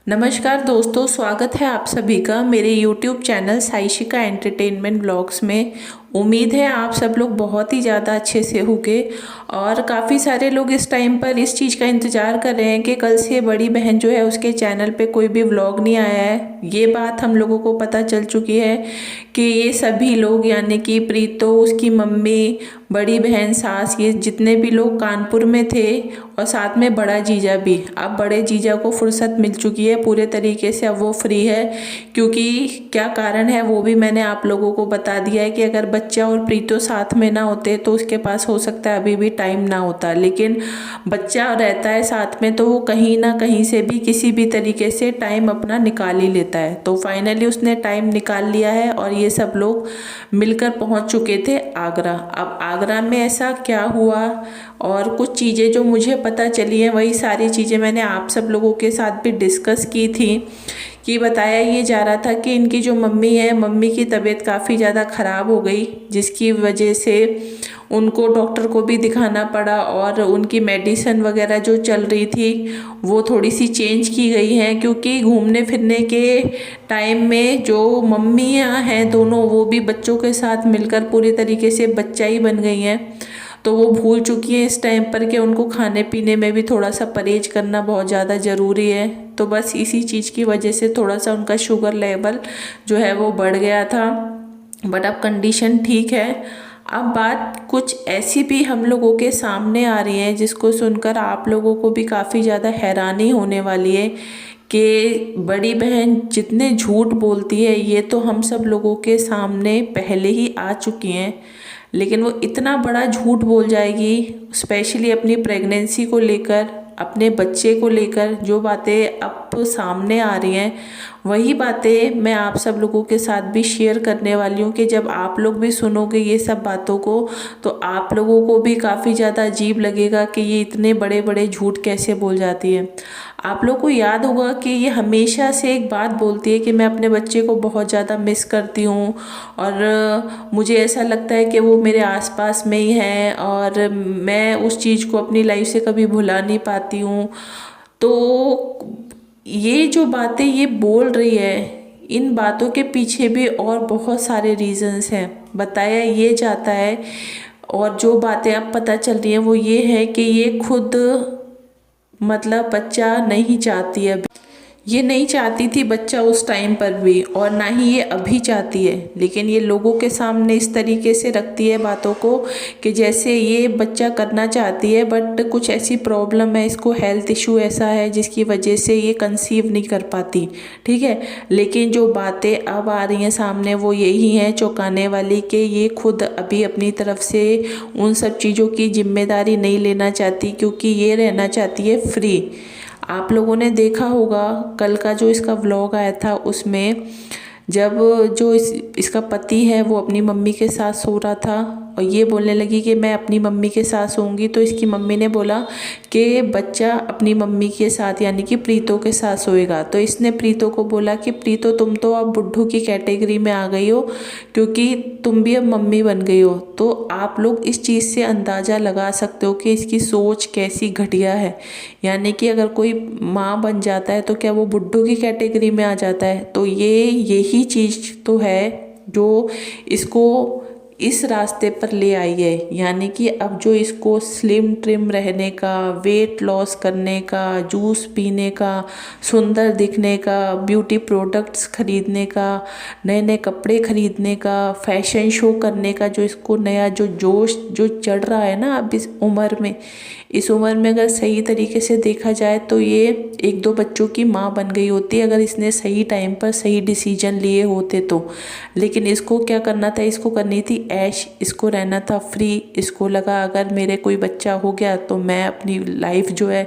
नमस्कार दोस्तों, स्वागत है आप सभी का मेरे YouTube चैनल साइशिका एंटरटेनमेंट ब्लॉग्स में। उम्मीद है आप सब लोग बहुत ही ज़्यादा अच्छे से होंगे और काफ़ी सारे लोग इस टाइम पर इस चीज़ का इंतज़ार कर रहे हैं कि कल से बड़ी बहन जो है उसके चैनल पे कोई भी व्लॉग नहीं आया है। ये बात हम लोगों को पता चल चुकी है कि ये सभी लोग यानी कि प्रीतो, उसकी मम्मी, बड़ी बहन, सास, ये जितने भी लोग कानपुर में थे और साथ में बड़ा जीजा भी। अब बड़े जीजा को फुर्सत मिल चुकी है पूरे तरीके से, अब वो फ्री है। क्योंकि क्या कारण है वो भी मैंने आप लोगों को बता दिया है कि अगर बच्चा और प्रीतो साथ में ना होते तो उसके पास हो सकता है अभी भी टाइम ना होता, लेकिन बच्चा रहता है साथ में तो वो कहीं ना कहीं से भी किसी भी तरीके से टाइम अपना निकाल ही लेता है। तो फाइनली उसने टाइम निकाल लिया है और ये सब लोग मिलकर पहुंच चुके थे आगरा। अब आगरा में ऐसा क्या हुआ और कुछ चीज़ें जो मुझे पता चली हैं वही सारी चीज़ें मैंने आप सब लोगों के साथ भी डिस्कस की थी। कि बताया ये जा रहा था कि इनकी जो मम्मी है, मम्मी की तबीयत काफ़ी ज़्यादा ख़राब हो गई, जिसकी वजह से उनको डॉक्टर को भी दिखाना पड़ा और उनकी मेडिसिन वगैरह जो चल रही थी वो थोड़ी सी चेंज की गई है। क्योंकि घूमने फिरने के टाइम में जो मम्मियाँ हैं दोनों, वो भी बच्चों के साथ मिलकर पूरी तरीके से बच्चा ही बन गई हैं। तो वो भूल चुकी है इस टाइम पर कि उनको खाने पीने में भी थोड़ा सा परहेज करना बहुत ज़्यादा ज़रूरी है। तो बस इसी चीज़ की वजह से थोड़ा सा उनका शुगर लेवल जो है वो बढ़ गया था, बट अब कंडीशन ठीक है। अब बात कुछ ऐसी भी हम लोगों के सामने आ रही है जिसको सुनकर आप लोगों को भी काफ़ी ज़्यादा हैरानी होने वाली है कि बड़ी बहन जितने झूठ बोलती है ये तो हम सब लोगों के सामने पहले ही आ चुकी हैं, लेकिन वो इतना बड़ा झूठ बोल जाएगी स्पेशली अपनी प्रेगनेंसी को लेकर, अपने बच्चे को लेकर। जो बातें अब सामने आ रही हैं वही बातें मैं आप सब लोगों के साथ भी शेयर करने वाली हूँ कि जब आप लोग भी सुनोगे ये सब बातों को तो आप लोगों को भी काफ़ी ज़्यादा अजीब लगेगा कि ये इतने बड़े बड़े झूठ कैसे बोल जाती है। आप लोग को याद होगा कि ये हमेशा से एक बात बोलती है कि मैं अपने बच्चे को बहुत ज़्यादा मिस करती हूँ और मुझे ऐसा लगता है कि वो मेरे आसपास में ही है और मैं उस चीज़ को अपनी लाइफ से कभी भुला नहीं पाती हूँ। तो ये जो बातें ये बोल रही है, इन बातों के पीछे भी और बहुत सारे रीजंस हैं। बताया ये जाता है और जो बातें अब पता चल रही हैं वो ये है कि ये खुद मतलब बच्चा नहीं चाहती है। ये नहीं चाहती थी बच्चा उस टाइम पर भी और ना ही ये अभी चाहती है, लेकिन ये लोगों के सामने इस तरीके से रखती है बातों को कि जैसे ये बच्चा करना चाहती है बट कुछ ऐसी प्रॉब्लम है, इसको हेल्थ इशू ऐसा है जिसकी वजह से ये कंसीव नहीं कर पाती। ठीक है, लेकिन जो बातें अब आ रही हैं सामने वो यही हैं चौंकाने वाली कि ये खुद अभी अपनी तरफ से उन सब चीज़ों की जिम्मेदारी नहीं लेना चाहती क्योंकि ये रहना चाहती है फ्री। आप लोगों ने देखा होगा कल का जो इसका व्लॉग आया था उसमें जब जो इसका पति है वो अपनी मम्मी के साथ सो रहा था और ये बोलने लगी कि मैं अपनी मम्मी के साथ सोऊंगी, तो इसकी मम्मी ने बोला कि बच्चा अपनी मम्मी के साथ यानी कि प्रीतो के साथ सोएगा। तो इसने प्रीतो को बोला कि प्रीतो तुम तो अब बुड्ढू की कैटेगरी में आ गई हो क्योंकि तुम भी अब मम्मी बन गई हो। तो आप लोग इस चीज़ से अंदाज़ा लगा सकते हो कि इसकी सोच कैसी घटिया है। यानी कि अगर कोई माँ बन जाता है तो क्या वो बुड्ढू की कैटेगरी में आ जाता है? तो यही चीज़ तो है जो इसको इस रास्ते पर ले आई है। यानी कि अब जो इसको स्लिम ट्रिम रहने का, वेट लॉस करने का, जूस पीने का, सुंदर दिखने का, ब्यूटी प्रोडक्ट्स खरीदने का, नए नए कपड़े खरीदने का, फैशन शो करने का जो इसको नया जो जोश जो चढ़ रहा है ना अब इस उम्र में अगर सही तरीके से देखा जाए तो ये एक दो बच्चों की माँ बन गई होती अगर इसने सही टाइम पर सही डिसीजन लिए होते तो। लेकिन इसको क्या करना था, इसको करनी थी ऐश, इसको रहना था फ्री। इसको लगा अगर मेरे कोई बच्चा हो गया तो मैं अपनी लाइफ जो है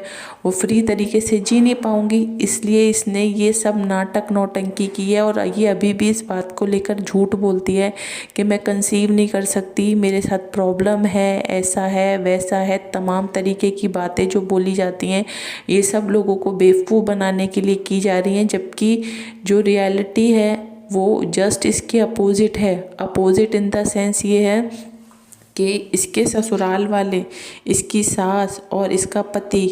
वो फ्री तरीके से जी नहीं पाऊँगी, इसलिए इसने ये सब नाटक नौटंकी की है। और ये अभी भी इस बात को लेकर झूठ बोलती है कि मैं कंसीव नहीं कर सकती, मेरे साथ प्रॉब्लम है, ऐसा है वैसा है, तमाम तरीके की बातें जो बोली जाती हैं ये सब लोगों को बेवकूफ़ बनाने के लिए की जा रही हैं। जबकि जो रियलिटी है वो जस्ट इसके अपोजिट है। अपोजिट इन द सेंस ये है कि इसके ससुराल वाले, इसकी सास और इसका पति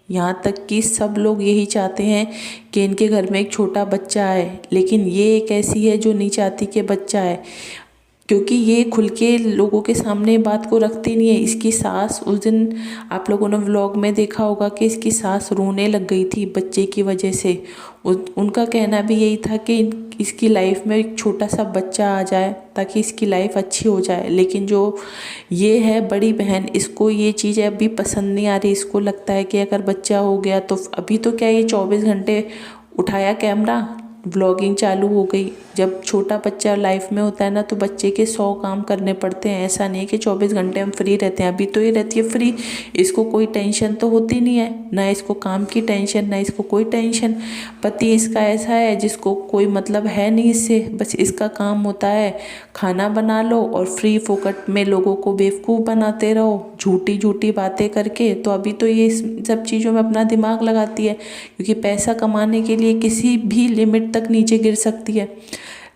यहाँ तक कि सब लोग यही चाहते हैं कि इनके घर में एक छोटा बच्चा आए, लेकिन ये एक ऐसी है जो नहीं चाहती कि बच्चा आए, क्योंकि ये खुल के लोगों के सामने बात को रखती नहीं है। इसकी सास, उस दिन आप लोगों ने व्लॉग में देखा होगा कि इसकी सास रोने लग गई थी बच्चे की वजह से। उनका कहना भी यही था कि इसकी लाइफ में एक छोटा सा बच्चा आ जाए ताकि इसकी लाइफ अच्छी हो जाए। लेकिन जो ये है बड़ी बहन, इसको ये चीज़ अभी पसंद नहीं आ रही। इसको लगता है कि अगर बच्चा हो गया तो अभी तो क्या, ये 24 घंटे उठाया कैमरा, व्लॉगिंग चालू हो गई। जब छोटा बच्चा लाइफ में होता है ना, तो बच्चे के 100 काम करने पड़ते हैं। ऐसा नहीं है कि 24 घंटे हम फ्री रहते हैं। अभी तो ये रहती है फ्री, इसको कोई टेंशन तो होती नहीं है, ना इसको काम की टेंशन, ना इसको कोई टेंशन। पति इसका ऐसा है जिसको कोई मतलब है नहीं इससे, बस इसका काम होता है खाना बना लो और फ्री फोकट में लोगों को बेवकूफ़ बनाते रहो झूठी झूठी बातें करके। तो अभी तो ये सब चीज़ों में अपना दिमाग लगाती है, क्योंकि पैसा कमाने के लिए किसी भी लिमिट तक नीचे गिर सकती है।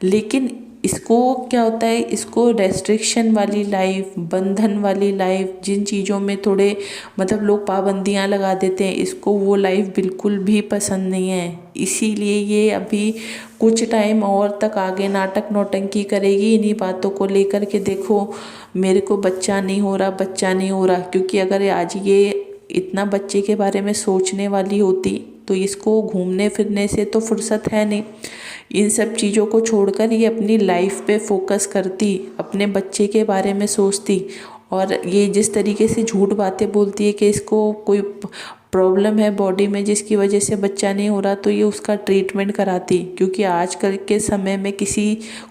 लेकिन इसको क्या होता है, इसको रेस्ट्रिक्शन वाली लाइफ, बंधन वाली लाइफ, जिन चीज़ों में थोड़े मतलब लोग पाबंदियाँ लगा देते हैं, इसको वो लाइफ बिल्कुल भी पसंद नहीं है। इसीलिए ये अभी कुछ टाइम और तक आगे नाटक नौटंकी करेगी इन्हीं बातों को लेकर के। देखो मेरे को बच्चा नहीं हो रहा, बच्चा नहीं हो रहा, क्योंकि अगर आज ये इतना बच्चे के बारे में सोचने वाली होती तो इसको घूमने फिरने से तो फुर्सत है नहीं। इन सब चीज़ों को छोड़कर ये अपनी लाइफ पे फोकस करती, अपने बच्चे के बारे में सोचती। और ये जिस तरीके से झूठ बातें बोलती है कि इसको कोई प्रॉब्लम है बॉडी में जिसकी वजह से बच्चा नहीं हो रहा, तो ये उसका ट्रीटमेंट कराती। क्योंकि आजकल के समय में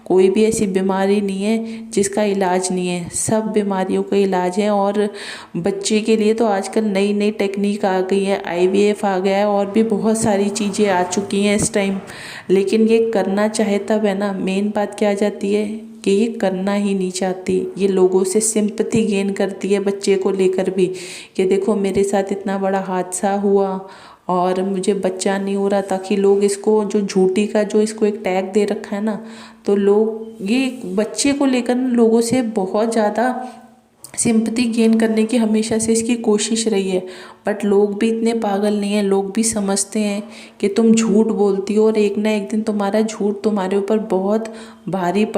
कोई भी ऐसी बीमारी नहीं है जिसका इलाज नहीं है, सब बीमारियों का इलाज है। और बच्चे के लिए तो आजकल नई नई टेक्निक आ गई है, IVF आ गया है, और भी बहुत सारी चीज़ें आ चुकी हैं इस टाइम। लेकिन ये करना चाहे तब है ना, मेन बात क्या आ जाती है कि ये करना ही नहीं चाहती। ये लोगों से सिंपैथी गेन करती है बच्चे को लेकर भी, कि देखो मेरे साथ इतना बड़ा हादसा हुआ और मुझे बच्चा नहीं हो रहा, ताकि लोग इसको जो झूठी का जो इसको एक टैग दे रखा है ना, तो लोग ये बच्चे को लेकर लोगों से बहुत ज़्यादा सिंपैथी गेन करने की हमेशा से इसकी कोशिश रही है। बट लोग भी इतने पागल नहीं हैं, लोग भी समझते हैं कि तुम झूठ बोलती हो और एक ना एक दिन तुम्हारा झूठ तुम्हारे ऊपर बहुत भारी